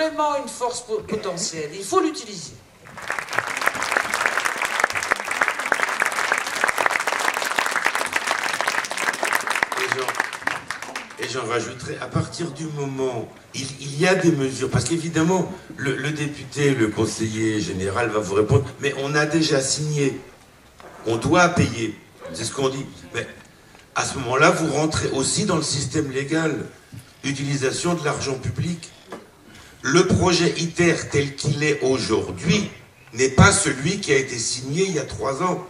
vraiment une force potentielle. Il faut l'utiliser. Et j'en rajouterai, à partir du moment, il y a des mesures, parce qu'évidemment, le député, le conseiller général va vous répondre, mais on a déjà signé, on doit payer, c'est ce qu'on dit. Mais à ce moment-là, vous rentrez aussi dans le système légal, utilisation de l'argent public. Le projet ITER tel qu'il est aujourd'hui n'est pas celui qui a été signé il y a 3 ans.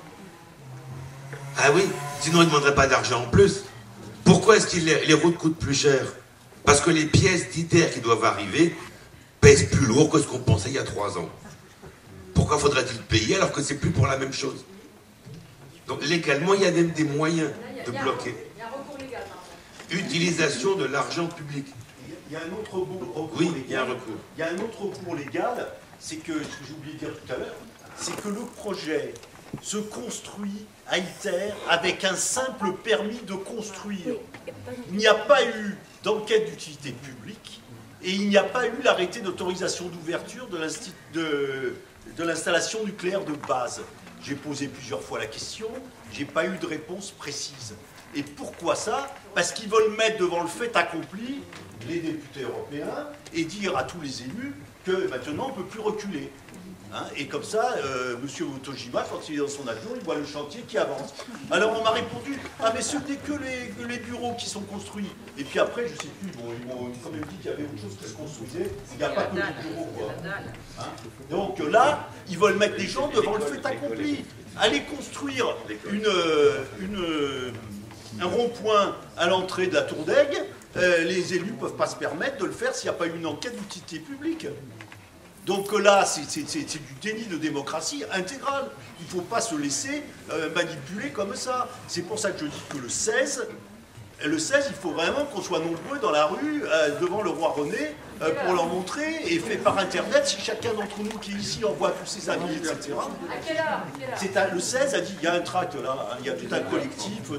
Ah oui, sinon il ne demanderait pas d'argent en plus. Pourquoi est-ce que les routes coûtent plus cher? Parce que les pièces d'ITER qui doivent arriver pèsent plus lourd que ce qu'on pensait il y a 3 ans. Pourquoi faudrait-il payer alors que c'est plus pour la même chose? Donc légalement, il y a même des moyens de bloquer. Il y a un recours légal. Utilisation de l'argent public. Il y a un autre recours oui, légal. Il y a un recours. Il y a un autre recours légal, c'est que, ce que j'ai oublié de dire tout à l'heure, c'est que le projet se construit à ITER avec un simple permis de construire. Il n'y a pas eu d'enquête d'utilité publique et il n'y a pas eu l'arrêté d'autorisation d'ouverture de l'installation nucléaire de base. J'ai posé plusieurs fois la question, j'ai pas eu de réponse précise. Et pourquoi ça? Parce qu'ils veulent mettre devant le fait accompli les députés européens et dire à tous les élus que maintenant on ne peut plus reculer. Hein, et comme ça, M. Otojima, quand il est dans son avion, il voit le chantier qui avance. Alors on m'a répondu, ah mais ce n'est que les bureaux qui sont construits. Et puis après, je ne sais plus, bon, ils m'ont quand même dit qu'il y avait autre chose qui se construisait. Il n'y a pas que les bureaux, quoi. Hein, donc là, ils veulent mettre les gens devant le fait accompli. Aller construire un rond-point à l'entrée de la Tour d'Aigle, les élus ne peuvent pas se permettre de le faire s'il n'y a pas eu une enquête d'utilité publique. Donc là, c'est du déni de démocratie intégral. Il ne faut pas se laisser manipuler comme ça. C'est pour ça que je dis que le 16, il faut vraiment qu'on soit nombreux dans la rue, devant le roi René, pour leur montrer, et fait par Internet, si chacun d'entre nous qui est ici envoie tous ses amis, etc. À quelle heure? Le 16 a dit, il y a un tract là, hein, il y a tout un collectif,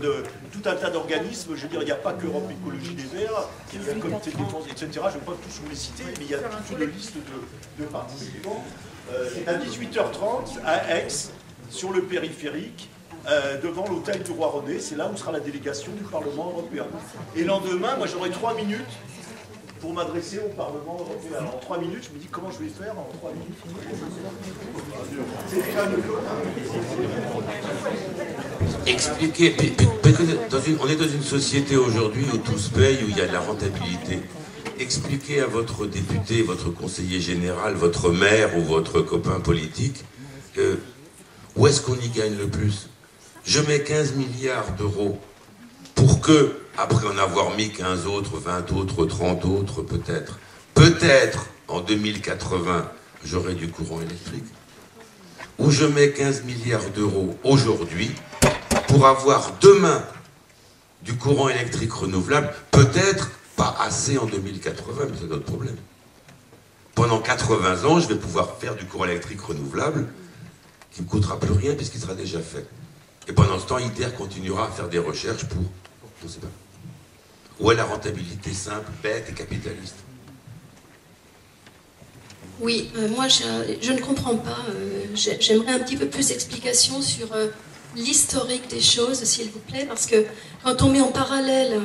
tout un tas d'organismes, je veux dire, il n'y a pas que Europe Écologie des Verts, il y a le comité de défense, etc. Je ne vais pas tous vous les citer, mais il y a toute une liste de participants. C'est à 18h30 à Aix, sur le périphérique, devant l'hôtel du roi René, c'est là où sera la délégation du Parlement européen. Et le lendemain, moi j'aurai 3 minutes pour m'adresser au Parlement européen. Alors, en 3 minutes, je me dis comment je vais faire en 3 minutes. C'est déjà Expliquez, on est dans une société aujourd'hui où tout se paye, où il y a de la rentabilité. Expliquez à votre député, votre conseiller général, votre maire ou votre copain politique, où est-ce qu'on y gagne le plus? Je mets 15 milliards d'euros pour que, après en avoir mis 15 autres, 20 autres, 30 autres, peut-être en 2080, j'aurai du courant électrique. Ou je mets 15 milliards d'euros aujourd'hui pour avoir demain du courant électrique renouvelable, peut-être pas assez en 2080, mais c'est notre problème. Pendant 80 ans, je vais pouvoir faire du courant électrique renouvelable qui ne me coûtera plus rien puisqu'il sera déjà fait. Et pendant ce temps, ITER continuera à faire des recherches pour... On ne sait pas. Où est la rentabilité simple, bête et capitaliste? Oui, moi je ne comprends pas. J'aimerais un petit peu plus d'explications sur l'historique des choses, s'il vous plaît, parce que quand on met en parallèle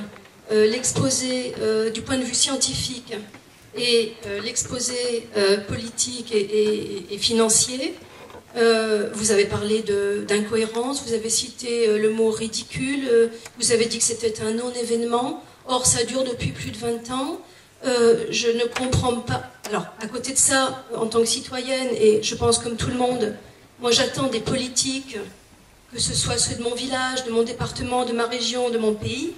l'exposé du point de vue scientifique et l'exposé politique et financier, vous avez parlé d'incohérence, vous avez cité le mot ridicule, vous avez dit que c'était un non-événement, or ça dure depuis plus de 20 ans. Je ne comprends pas. Alors, à côté de ça, en tant que citoyenne, et je pense comme tout le monde, moi j'attends des politiques, que ce soit ceux de mon village, de mon département, de ma région, de mon pays,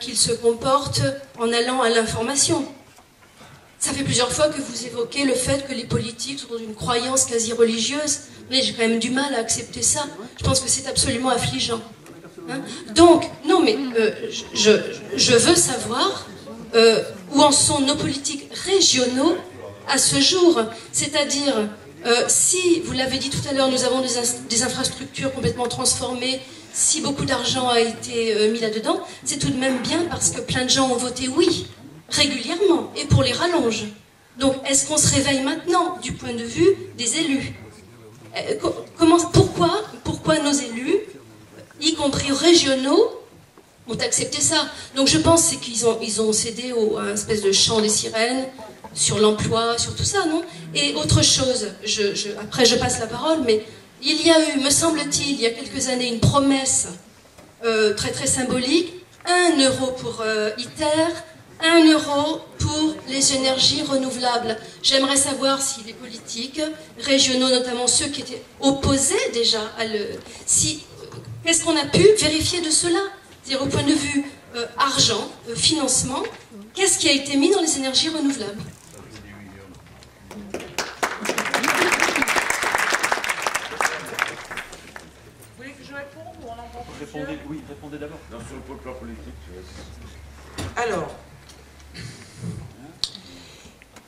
qu'ils se comportent en allant à l'information. Ça fait plusieurs fois que vous évoquez le fait que les politiques sont dans une croyance quasi religieuse, mais j'ai quand même du mal à accepter ça. Je pense que c'est absolument affligeant. Hein? Donc, non mais je veux savoir où en sont nos politiques régionaux à ce jour. C'est-à-dire, si, vous l'avez dit tout à l'heure, nous avons des infrastructures complètement transformées, si beaucoup d'argent a été mis là-dedans, c'est tout de même bien parce que plein de gens ont voté oui, régulièrement, et pour les rallonges. Donc, est-ce qu'on se réveille maintenant du point de vue des élus? Pourquoi nos élus, y compris régionaux, ont accepté ça? Donc je pense c'est qu'ils ont cédé à une espèce de chant des sirènes sur l'emploi, sur tout ça, non? Et autre chose, après je passe la parole, mais il y a eu, me semble-t-il, il y a quelques années, une promesse très très symbolique, 1 euro pour ITER, 1 euro pour les énergies renouvelables. J'aimerais savoir si les politiques régionaux, notamment ceux qui étaient opposés déjà à qu'est-ce qu'on a pu vérifier de cela? C'est-à-dire au point de vue argent, financement, qu'est-ce qui a été mis dans les énergies renouvelables? Vous voulez que je réponde ou on en prend plusieurs? Répondez d'abord. Sur le plan politique. Alors,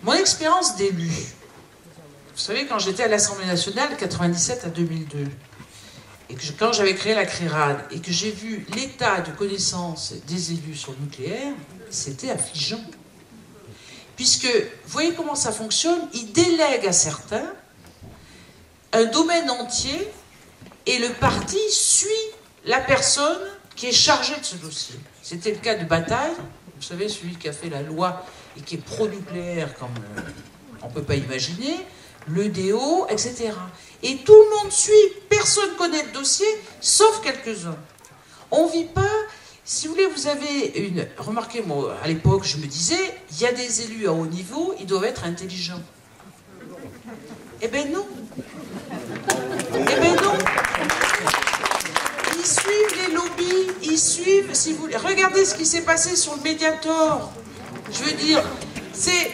mon expérience d'élu. Vous savez, quand j'étais à l'Assemblée nationale, de 97 à 2002, et que quand j'avais créé la CRIRAD, et que j'ai vu l'état de connaissance des élus sur le nucléaire, c'était affligeant. Puisque, vous voyez comment ça fonctionne, ils délèguent à certains un domaine entier, et le parti suit la personne qui est chargée de ce dossier. C'était le cas de Bataille, vous savez, celui qui a fait la loi et qui est pro-nucléaire comme on ne peut pas imaginer, l'EDO, etc. Et tout le monde suit, personne ne connaît le dossier, sauf quelques-uns. On ne vit pas, si vous voulez, vous avez une... Remarquez, moi, à l'époque, je me disais, il y a des élus à haut niveau, ils doivent être intelligents. Eh ben non. Eh ben non. Ils suivent les lobbies, ils suivent, si vous voulez... Regardez ce qui s'est passé sur le Mediator. Je veux dire, c'est-à-dire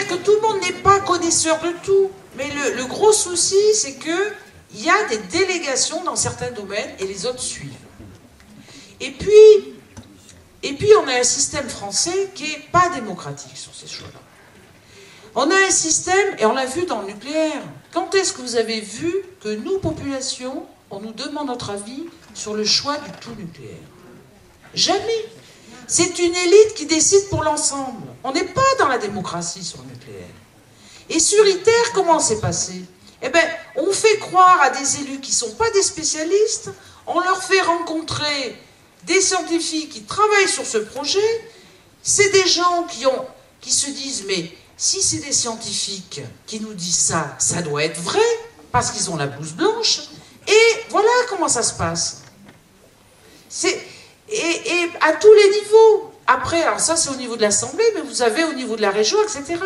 que tout le monde n'est pas connaisseur de tout. Mais le gros souci, c'est qu'il y a des délégations dans certains domaines et les autres suivent. Et puis on a un système français qui n'est pas démocratique sur ces choix-là. On a un système, et on l'a vu dans le nucléaire. Quand est-ce que vous avez vu que nous, population, on nous demande notre avis sur le choix du tout nucléaire? Jamais. C'est une élite qui décide pour l'ensemble. On n'est pas dans la démocratie sur le nucléaire. Et sur ITER, comment c'est passé? Eh bien, on fait croire à des élus qui ne sont pas des spécialistes, on leur fait rencontrer des scientifiques qui travaillent sur ce projet. C'est des gens qui se disent, mais si c'est des scientifiques qui nous disent ça, ça doit être vrai, parce qu'ils ont la blouse blanche. Et voilà comment ça se passe. Et à tous les niveaux. Après, alors ça c'est au niveau de l'Assemblée, mais vous avez au niveau de la région, etc.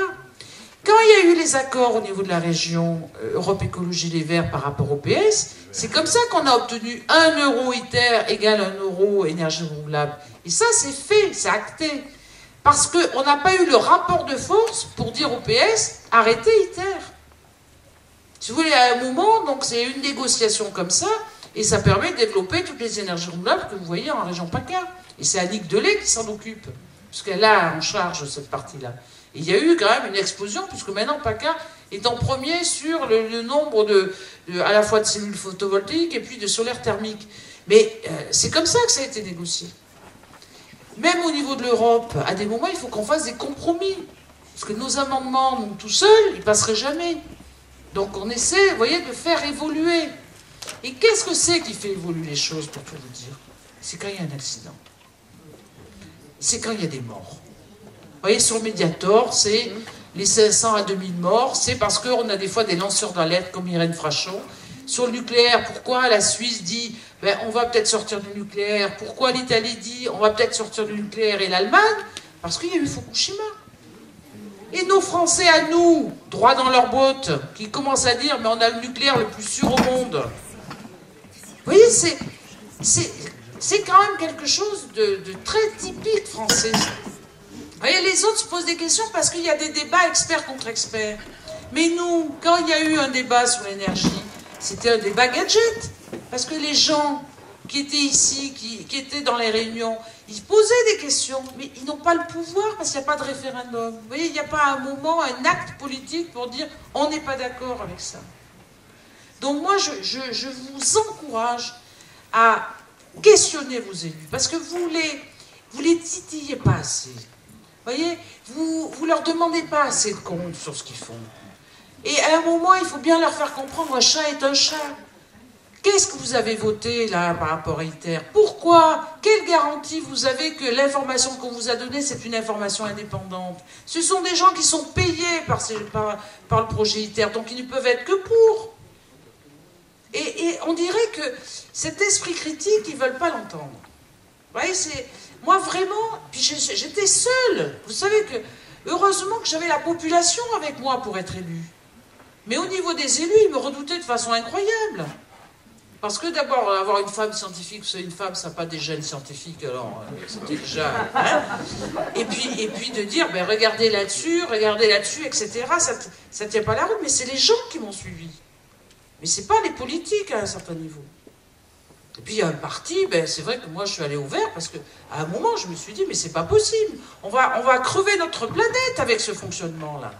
Quand il y a eu les accords au niveau de la région Europe Écologie Les Verts par rapport au PS, c'est comme ça qu'on a obtenu 1 euro ITER égale 1 euro énergie renouvelable. Et ça c'est fait, c'est acté. Parce qu'on n'a pas eu le rapport de force pour dire au PS, arrêtez ITER. Si vous voulez, à un moment, donc c'est une négociation comme ça, et ça permet de développer toutes les énergies renouvelables que vous voyez en région PACA. Et c'est Annick Delay qui s'en occupe, puisqu'elle a en charge cette partie-là. Et il y a eu quand même une explosion, puisque maintenant PACA est en premier sur le nombre à la fois de cellules photovoltaïques et puis de solaire thermique. Mais c'est comme ça que ça a été négocié. Même au niveau de l'Europe, à des moments, il faut qu'on fasse des compromis. Parce que nos amendements, nous, tout seuls, ils ne passeraient jamais. Donc on essaie, vous voyez, de faire évoluer. Et qu'est-ce que c'est qui fait évoluer les choses, pour tout vous dire? C'est quand il y a un accident. C'est quand il y a des morts. Vous voyez, sur le Mediator, c'est les 500 à 2000 morts. C'est parce qu'on a des fois des lanceurs d'alerte comme Irène Frachon. Sur le nucléaire, pourquoi la Suisse dit ben, on va peut-être sortir du nucléaire? Pourquoi l'Italie dit on va peut-être sortir du nucléaire et l'Allemagne? Parce qu'il y a eu Fukushima. Et nos Français à nous, droit dans leurs bottes, qui commencent à dire mais on a le nucléaire le plus sûr au monde. Vous voyez, c'est quand même quelque chose de très typique français. Vous voyez, les autres se posent des questions parce qu'il y a des débats experts contre experts. Mais nous, quand il y a eu un débat sur l'énergie, c'était un débat gadget. Parce que les gens qui étaient ici, qui étaient dans les réunions, ils posaient des questions, mais ils n'ont pas le pouvoir parce qu'il n'y a pas de référendum. Vous voyez, il n'y a pas un moment, un acte politique pour dire on n'est pas d'accord avec ça. Donc moi, je vous encourage à questionner vos élus, parce que vous les titillez pas assez. voyez, vous leur demandez pas assez de comptes sur ce qu'ils font. Et à un moment, il faut bien leur faire comprendre, un chat est un chat. Qu'est-ce que vous avez voté là par rapport à ITER? Pourquoi? Quelle garantie vous avez que l'information qu'on vous a donnée, c'est une information indépendante? Ce sont des gens qui sont payés par le projet ITER, donc ils ne peuvent être que pour. Et on dirait que cet esprit critique, ils ne veulent pas l'entendre. Vous voyez, moi vraiment, puis j'étais seule. Vous savez que, heureusement que j'avais la population avec moi pour être élue. Mais au niveau des élus, ils me redoutaient de façon incroyable. Parce que d'abord, avoir une femme scientifique, c'est une femme, ça n'a pas des gènes scientifiques, alors c'était déjà... Hein. Et puis de dire, ben, regardez là-dessus, etc., ça ne tient pas la route, mais c'est les gens qui m'ont suivi. Mais ce n'est pas les politiques à un certain niveau. Et puis il y a un parti, ben, c'est vrai que moi je suis allée au vert, parce qu'à un moment je me suis dit, mais c'est pas possible, on va crever notre planète avec ce fonctionnement-là.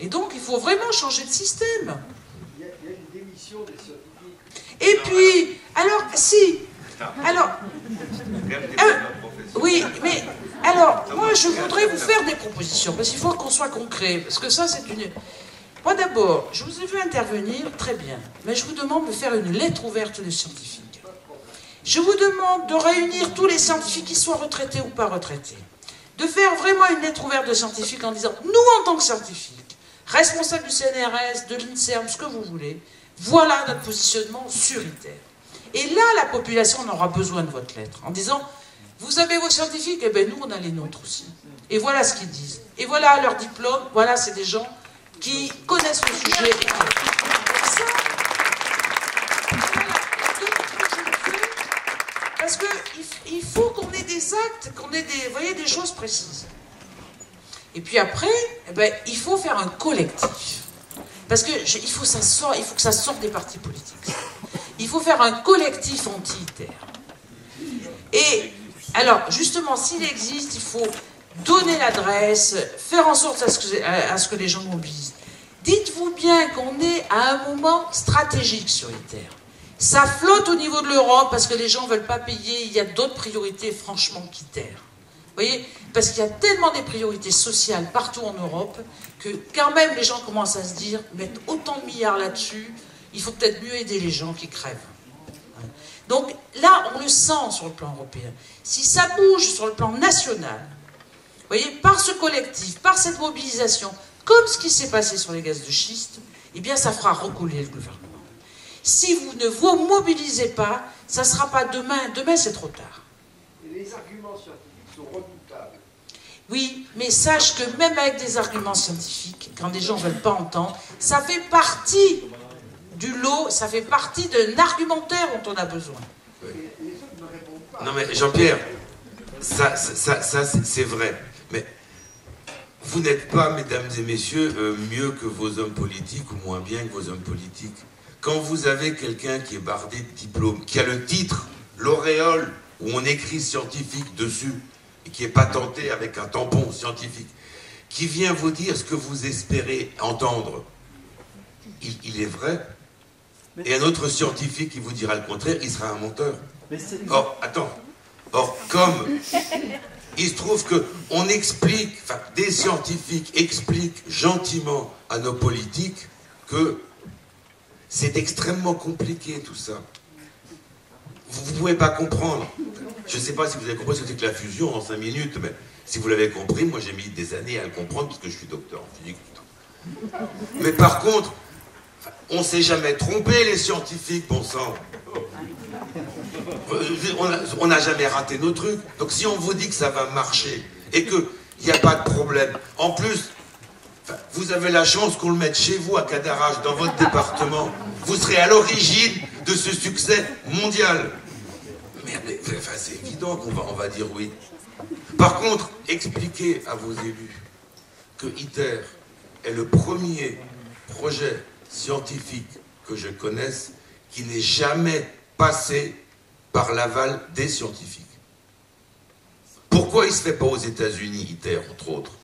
Et donc il faut vraiment changer de système. Il y a une démission des scientifiques. Et puis, alors, si, alors, oui, mais, alors, moi, je voudrais vous faire des propositions, parce qu'il faut qu'on soit concret, parce que ça, c'est une... Moi, d'abord, je vous ai vu intervenir, très bien, mais je vous demande de faire une lettre ouverte des scientifiques. Je vous demande de réunir tous les scientifiques, qu'ils soient retraités ou pas retraités, de faire vraiment une lettre ouverte de scientifiques en disant, nous, en tant que scientifiques, responsables du CNRS, de l'INSERM, ce que vous voulez, voilà notre positionnement sur ITER. Et là, la population en aura besoin de votre lettre, en disant, vous avez vos scientifiques, et bien nous, on a les nôtres aussi. Et voilà ce qu'ils disent. Et voilà leur diplôme, voilà, c'est des gens qui connaissent le sujet. Et ça, parce qu'il faut qu'on ait des actes, qu'on ait des, vous voyez, des choses précises. Et puis après, eh ben, il faut faire un collectif. Parce que il faut que ça sorte des partis politiques. Il faut faire un collectif anti-ITER. Et alors, justement, s'il existe, il faut donner l'adresse, faire en sorte à ce que les gens mobilisent. Dites-vous bien qu'on est à un moment stratégique sur ITER. Ça flotte au niveau de l'Europe parce que les gens ne veulent pas payer. Il y a d'autres priorités, franchement, qu'ITER. Vous voyez, parce qu'il y a tellement des priorités sociales partout en Europe que quand même les gens commencent à se dire, mettre autant de milliards là-dessus, il faut peut-être mieux aider les gens qui crèvent. Donc là, on le sent sur le plan européen. Si ça bouge sur le plan national, vous voyez, par ce collectif, par cette mobilisation, comme ce qui s'est passé sur les gaz de schiste, eh bien ça fera reculer le gouvernement. Si vous ne vous mobilisez pas, ça ne sera pas demain. Demain, c'est trop tard. Et les arguments scientifiques sont redoutables. Oui, mais sache que même avec des arguments scientifiques, quand les gens ne veulent pas entendre, ça fait partie du lot, ça fait partie d'un argumentaire dont on a besoin. Non mais Jean-Pierre, ça c'est vrai. Mais vous n'êtes pas, mesdames et messieurs, mieux que vos hommes politiques ou moins bien que vos hommes politiques. Quand vous avez quelqu'un qui est bardé de diplôme, qui a le titre, l'auréole, où on écrit scientifique dessus, et qui est patenté avec un tampon scientifique, qui vient vous dire ce que vous espérez entendre, il est vrai. Et un autre scientifique qui vous dira le contraire, il sera un menteur. Or, attends. Or, comme il se trouve qu'on explique, enfin, des scientifiques expliquent gentiment à nos politiques que c'est extrêmement compliqué tout ça. Vous ne pouvez pas comprendre. Je ne sais pas si vous avez compris ce que c'est que la fusion en 5 minutes, mais si vous l'avez compris, moi j'ai mis des années à le comprendre parce que je suis docteur en physique. Mais par contre, on ne s'est jamais trompé les scientifiques, bon sang. On n'a jamais raté nos trucs. Donc si on vous dit que ça va marcher et qu'il n'y a pas de problème, en plus, vous avez la chance qu'on le mette chez vous à Cadarache, dans votre département. Vous serez à l'origine de ce succès mondial. Mais c'est évident qu'on va dire oui. Par contre, expliquez à vos élus que ITER est le premier projet scientifique que je connaisse qui n'est jamais passé par l'aval des scientifiques. Pourquoi il ne se fait pas aux États-Unis, ITER, entre autres?